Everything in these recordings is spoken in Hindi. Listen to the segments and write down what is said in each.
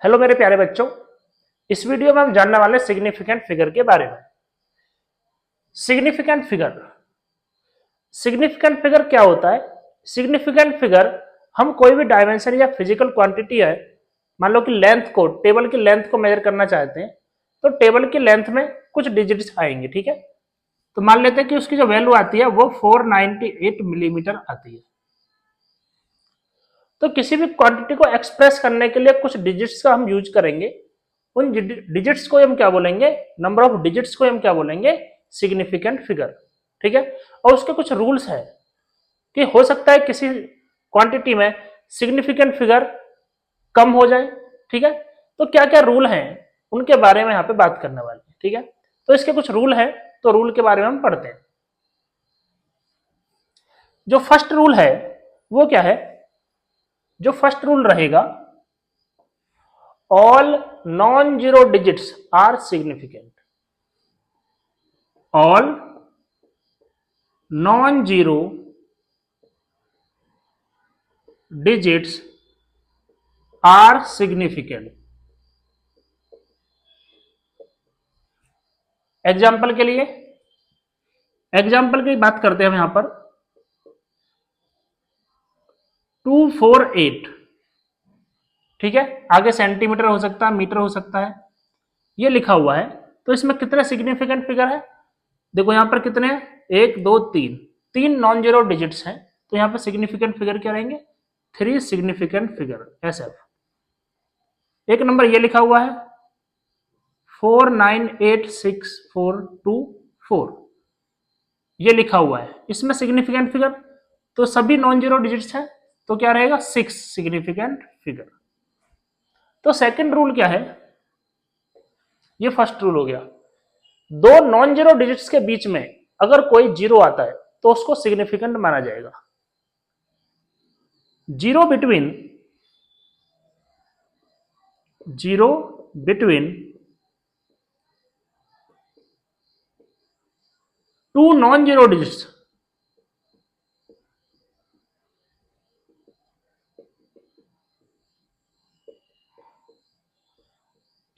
हेलो मेरे प्यारे बच्चों, इस वीडियो में हम जानने वाले सिग्निफिकेंट फिगर के बारे में। सिग्निफिकेंट फिगर सिग्निफिकेंट फिगर क्या होता है? सिग्निफिकेंट फिगर हम कोई भी डायमेंशन या फिजिकल क्वांटिटी है, मान लो कि लेंथ को, टेबल की लेंथ को मेजर करना चाहते हैं, तो टेबल की लेंथ में कुछ डिजिट्स आएंगे। ठीक है, तो मान लेते हैं कि उसकी जो वैल्यू आती है वो 498 मिलीमीटर आती है। तो किसी भी क्वांटिटी को एक्सप्रेस करने के लिए कुछ डिजिट्स का हम यूज करेंगे। उन डिजिट्स को हम क्या बोलेंगे? नंबर ऑफ डिजिट्स को हम क्या बोलेंगे? Significant figure. ठीक है, और उसके कुछ रूल्स है कि हो सकता है किसी क्वांटिटी में सिग्निफिकेंट फिगर कम हो जाए। ठीक है, तो क्या क्या रूल हैं उनके बारे में यहाँ पे बात करने वाले हैं। ठीक है, तो इसके कुछ रूल हैं, तो रूल के बारे में हम पढ़ते हैं। जो फर्स्ट रूल है वो क्या है? जो फर्स्ट रूल रहेगा, all non-zero digits are significant. All non-zero digits are significant. Example के लिए, एग्जाम्पल की बात करते हैं हम यहां पर 248। ठीक है, आगे सेंटीमीटर हो सकता है, मीटर हो सकता है, ये लिखा हुआ है। तो इसमें कितने सिग्निफिकेंट फिगर है? देखो यहां पर कितने हैं? 1 2 3, तीन नॉन जीरो डिजिट्स हैं, तो यहां पर सिग्निफिकेंट फिगर क्या रहेंगे? 3 सिग्निफिकेंट फिगर, SF। एक नंबर ये लिखा हुआ है 4986424, ये लिखा हुआ है, इसमें सिग्निफिकेंट फिगर तो सभी नॉन जीरो डिजिट्स हैं, तो क्या रहेगा? 6 सिग्निफिकेंट फिगर। तो सेकंड रूल क्या है? ये फर्स्ट रूल हो गया, दो नॉन जीरो डिजिट्स के बीच में अगर कोई जीरो आता है तो उसको सिग्निफिकेंट माना जाएगा। Zero between two non zero digits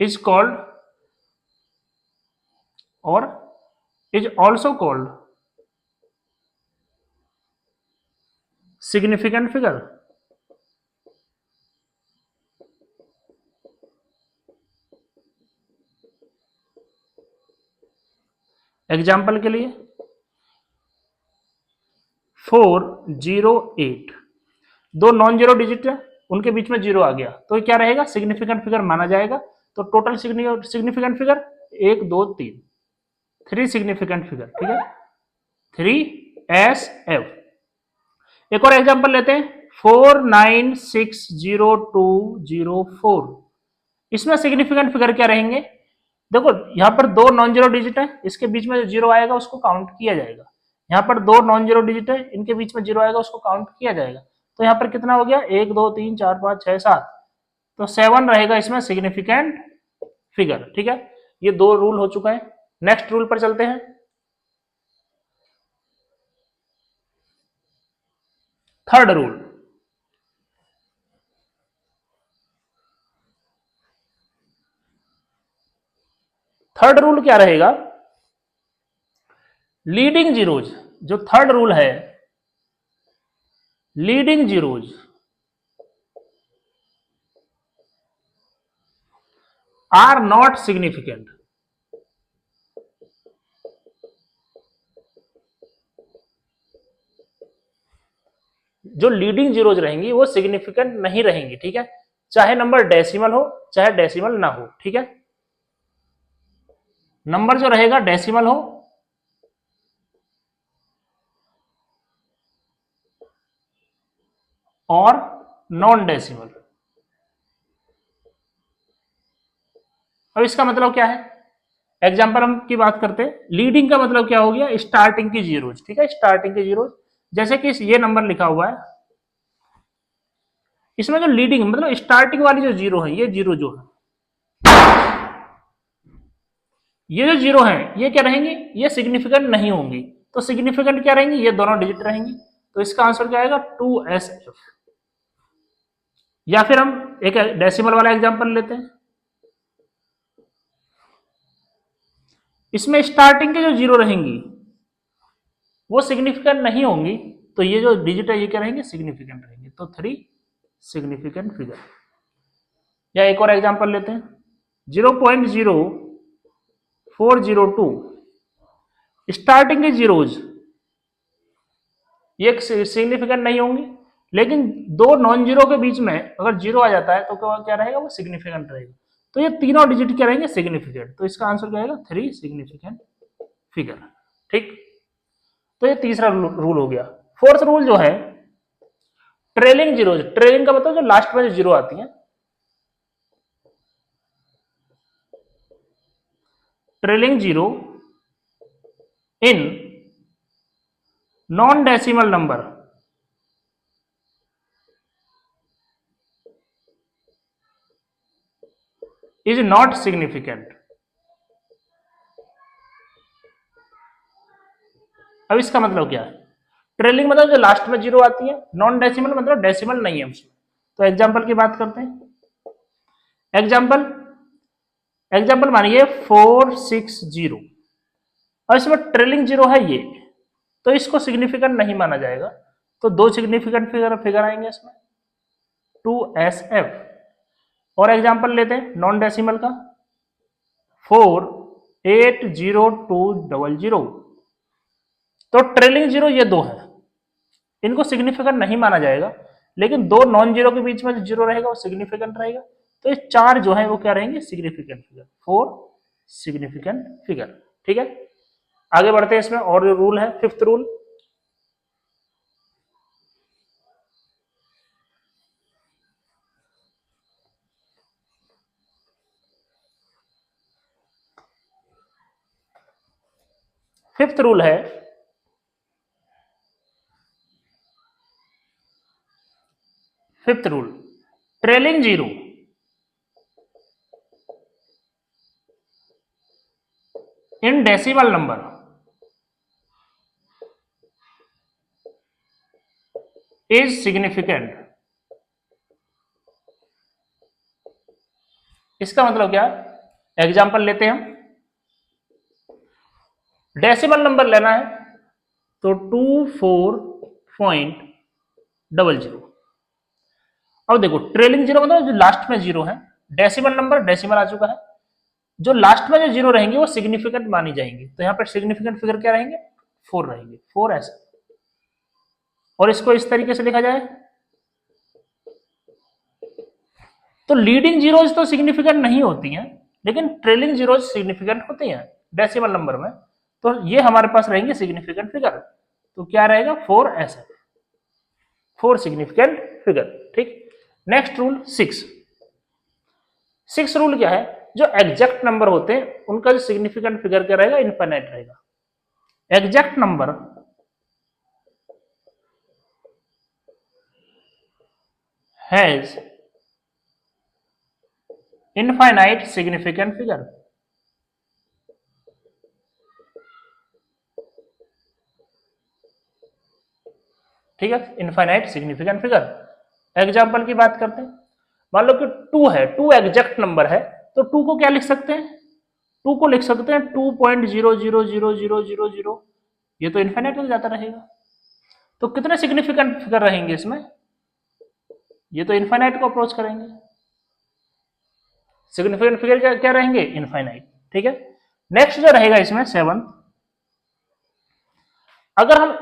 is called or is also called significant figure। Example के लिए 408, दो नॉन जीरो डिजिट है, उनके बीच में जीरो आ गया, तो क्या रहेगा? सिग्निफिकेंट फिगर माना जाएगा। तो total significant figure 1 2 3, 3 significant figure. ठीक है, 3SF। एक और एग्जांपल लेते हैं 4960204, इसमें सिग्निफिकेंट फिगर क्या रहेंगे? देखो यहां पर दो नॉन जीरो डिजिट है, इसके बीच में जो जीरो आएगा उसको काउंट किया जाएगा। यहाँ पर दो नॉन जीरो डिजिट है, इनके बीच में जीरो आएगा, उसको काउंट किया जाएगा। तो यहाँ पर कितना हो गया? 1 2 3 4 5 6 7, तो 7 रहेगा इसमें सिग्निफिकेंट फिगर। ठीक है, ये दो रूल हो चुका है। नेक्स्ट रूल पर चलते हैं। थर्ड रूल, थर्ड रूल क्या रहेगा? लीडिंग जीरोज, जो थर्ड रूल है, leading zeros are not significant. जो लीडिंग जीरोज रहेंगी वो सिग्निफिकेंट नहीं रहेंगी। ठीक है, चाहे नंबर डेसिमल हो चाहे डेसिमल ना हो। ठीक है, नंबर जो रहेगा डेसिमल हो और नॉन डेसिमल। अब इसका मतलब क्या है? एग्जाम्पल हम की बात करते हैं। लीडिंग का मतलब क्या हो गया? स्टार्टिंग की जीरोज। ठीक है, स्टार्टिंग की जीरोज, जैसे कि ये नंबर लिखा हुआ है, इसमें जो लीडिंग मतलब स्टार्टिंग वाली जो जीरो है, ये जीरो जो है, ये जो जीरो है ये क्या रहेंगे? ये सिग्निफिकेंट नहीं होंगी। तो सिग्निफिकेंट क्या रहेंगी? ये दोनों डिजिट रहेंगी। तो इसका आंसर क्या आएगा? 2SF। या फिर हम एक डेसिमल वाला एग्जांपल लेते हैं। इसमें स्टार्टिंग के जो जीरो रहेंगी वो सिग्निफिकेंट नहीं होंगी, तो ये जो डिजिट है ये क्या रहेंगे, सिग्निफिकेंट रहेंगे। तो 3 सिग्निफिकेंट फिगर। या एक और एग्जांपल लेते हैं, 0.0402 स्टार्टिंग के जीरोज ये सिग्निफिकेंट नहीं होंगी, लेकिन दो नॉन जीरो के बीच में अगर जीरो आ जाता है तो क्या रहेगा, वो सिग्निफिकेंट रहेगा। तो ये तीनों डिजिट क्या रहेंगे, सिग्निफिकेंट। तो इसका आंसर क्या आएगा, 3 सिग्निफिकेंट फिगर। ठीक, तो ये तीसरा रूल हो गया। फोर्थ रूल जो है ट्रेलिंग जीरो। ट्रेलिंग का मतलब जो लास्ट में जो जीरो आती है, trailing zero in non decimal number is not significant. अब इसका मतलब क्या है, ट्रेलिंग मतलब जो लास्ट में जीरो आती है, नॉन डेसिमल मतलब डेसिमल नहीं है उसमें। तो एग्जांपल की बात करते हैं। एग्जांपल मानिए 460 और इसमें ट्रेलिंग जीरो है ये, तो इसको सिग्निफिकेंट नहीं माना जाएगा। तो दो सिग्निफिकेंट फिगर आएंगे इसमें, 2SF। और एग्जांपल लेते हैं नॉन डेसिमल का, 480200। तो ट्रेलिंग जीरो ये दो है, इनको सिग्निफिकेंट नहीं माना जाएगा, लेकिन दो नॉन जीरो के बीच में जो जीरो रहेगा वो सिग्निफिकेंट रहेगा। तो ये चार जो है वो क्या रहेंगे, सिग्निफिकेंट फिगर, 4 सिग्निफिकेंट फिगर। ठीक है, आगे बढ़ते हैं। इसमें और जो रूल है, फिफ्थ रूल, फिफ्थ रूल है fifth rule, trailing zero in decimal number is significant. इसका मतलब क्या, एग्जाम्पल लेते हैं हम, डेसिमल नंबर लेना है तो 24.00। अब देखो ट्रेलिंग जीरो मतलब जो लास्ट में जीरो है, डेसिमल नंबर डेसिमल आ चुका है, जो लास्ट में जो जीरो रहेंगे वो सिग्निफिकेंट मानी जाएंगी। तो यहाँ पर सिग्निफिकेंट फिगर क्या रहेंगे, 4 रहेंगे, 4 ऐसे। और इसको इस तरीके से लिखा जाए तो लीडिंग जीरोज तो सिग्निफिकेंट नहीं होती हैं, लेकिन ट्रेलिंग जीरोज सिग्निफिकेंट होती हैं डेसिमल नंबर में। तो ये हमारे पास रहेंगे सिग्निफिकेंट फिगर। तो क्या रहेगा, 4 ऐसे, 4 सिग्निफिकेंट फिगर। ठीक, नेक्स्ट रूल 6 रूल क्या है, जो एग्जैक्ट नंबर होते हैं उनका जो सिग्निफिकेंट फिगर क्या रहेगा, इनफाइनाइट रहेगा। Exact number has infinite significant figure. ठीक है, इनफाइनाइट सिग्निफिकेंट फिगर। एग्जाम्पल की बात करते हैं, मान लो कि 2 है, 2 एग्जैक्ट नंबर है, तो 2 को क्या लिख सकते हैं, 2 को लिख सकते हैं 2.0000000। ये तो इनफाइनाइट में जाता रहेगा। तो कितने सिग्निफिकेंट फिगर रहेंगे इसमें, ये तो इनफाइनाइट को अप्रोच करेंगे। सिग्निफिकेंट फिगर क्या क्या रहेंगे, इनफाइनाइट। ठीक है, नेक्स्ट जो रहेगा इसमें 7, अगर हम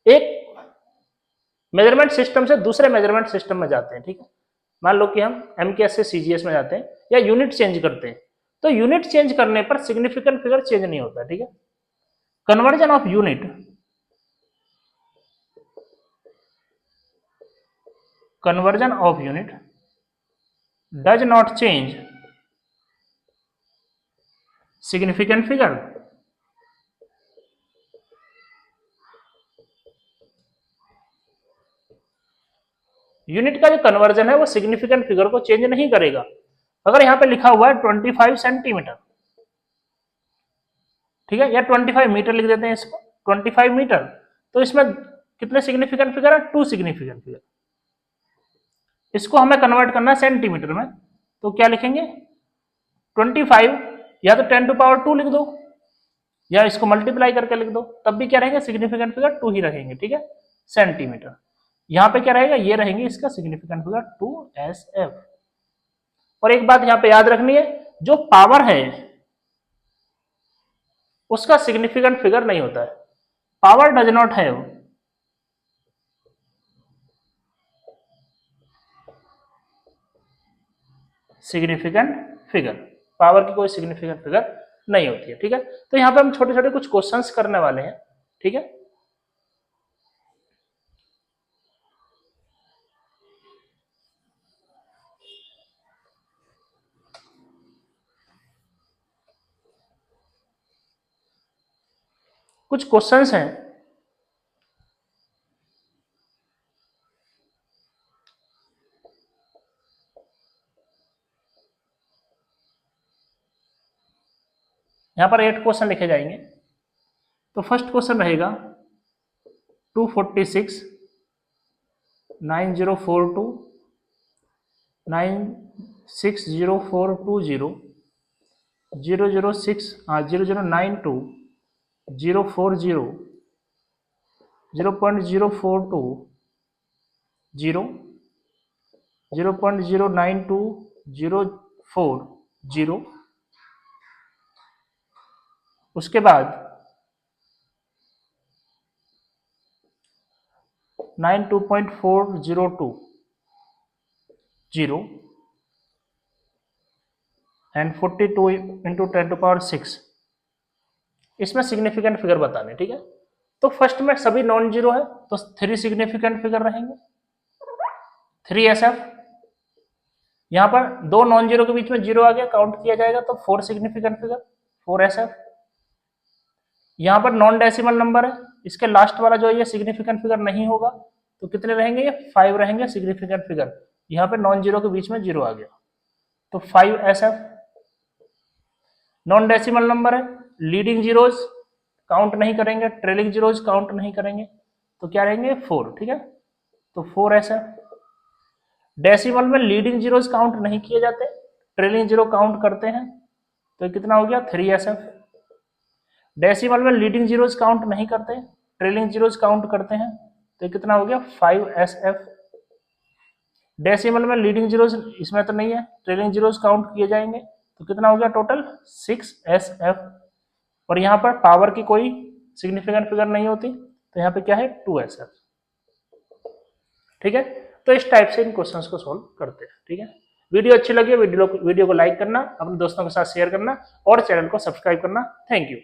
एक मेजरमेंट सिस्टम से दूसरे मेजरमेंट सिस्टम में जाते हैं, ठीक है, मान लो कि हम MKS से CGS में जाते हैं या यूनिट चेंज करते हैं, तो यूनिट चेंज करने पर सिग्निफिकेंट फिगर चेंज नहीं होता। ठीक है, conversion of unit does not change significant figure. Unit का जो कन्वर्जन है वो सिग्निफिकेंट फिगर को चेंज नहीं करेगा। अगर यहां पे लिखा हुआ है 25 सेंटीमीटर, ठीक है, या 25 मीटर लिख देते हैं इसको, 25 मीटर, तो इसमें कितने सिग्निफिकेंट फिगर है, 2 सिग्निफिकेंट फिगर। इसको हमें कन्वर्ट करना है सेंटीमीटर में, तो क्या लिखेंगे 25, या तो 10⁻² लिख दो, या इसको मल्टीप्लाई करके लिख दो, तब भी क्या रहेगा सिग्निफिकेंट फिगर 2 ही रखेंगे, ठीक है, सेंटीमीटर। यहां पे क्या रहेगा, ये रहेंगे इसका सिग्निफिकेंट फिगर 2SF। और एक बात यहां पे याद रखनी है, जो पावर है उसका सिग्निफिकेंट फिगर नहीं होता है, power does not have significant figure, power की कोई सिग्निफिकेंट फिगर नहीं होती है, ठीक है। तो यहां पे हम छोटे छोटे कुछ क्वेश्चंस करने वाले हैं, ठीक है। कुछ क्वेश्चंस हैं, यहां पर 8 क्वेश्चन लिखे जाएंगे। तो फर्स्ट क्वेश्चन रहेगा 246 9042 960420 006 0092 040 0.042 0 0.092 040, उसके बाद 92.402 0 एंड 42 इंटू 10⁻6, इसमें सिग्निफिकेंट फिगर बताने, ठीक है। तो फर्स्ट में सभी नॉन जीरो है, तो 3 सिग्निफिकेंट फिगर रहेंगे, 3SF। यहां पर 2 नॉन जीरो के बीच में जीरो आ गया, काउंट किया जाएगा तो 4 सिग्निफिकेंट फिगर 4SF। यहां पर नॉन डेसिमल नंबर है, इसके लास्ट वाला जो है ये सिग्निफिकेंट फिगर नहीं होगा, तो कितने रहेंगे, ये 5 रहेंगे सिग्निफिकेंट फिगर। यहां पर नॉन जीरो के बीच में जीरो आ गया, तो 5SF। नॉन डेसिमल नंबर है, लीडिंग जीरोज काउंट नहीं करेंगे, ट्रेलिंग जीरोज काउंट नहीं करेंगे, तो क्या रहेंगे 4, ठीक है, तो 4SF। डेसिमल में लीडिंग जीरोज काउंट नहीं किए जाते, ट्रेलिंग जीरो काउंट करते हैं, तो कितना हो गया 3SF। डेसिमल में लीडिंग जीरोज काउंट नहीं करते, ट्रेलिंग जीरोज काउंट करते हैं, तो कितना हो गया 5SF। डेसिमल में लीडिंग जीरोज इसमें तो नहीं है, ट्रेलिंग जीरोज काउंट किए जाएंगे, तो कितना हो गया टोटल 6SF। और यहाँ पर पावर की कोई सिग्निफिकेंट फिगर नहीं होती, तो यहाँ पे क्या है 2SF, ठीक है। तो इस टाइप से इन क्वेश्चंस को सॉल्व करते हैं, ठीक है। वीडियो अच्छी लगी वीडियो को लाइक करना, अपने दोस्तों के साथ शेयर करना और चैनल को सब्सक्राइब करना। Thank you.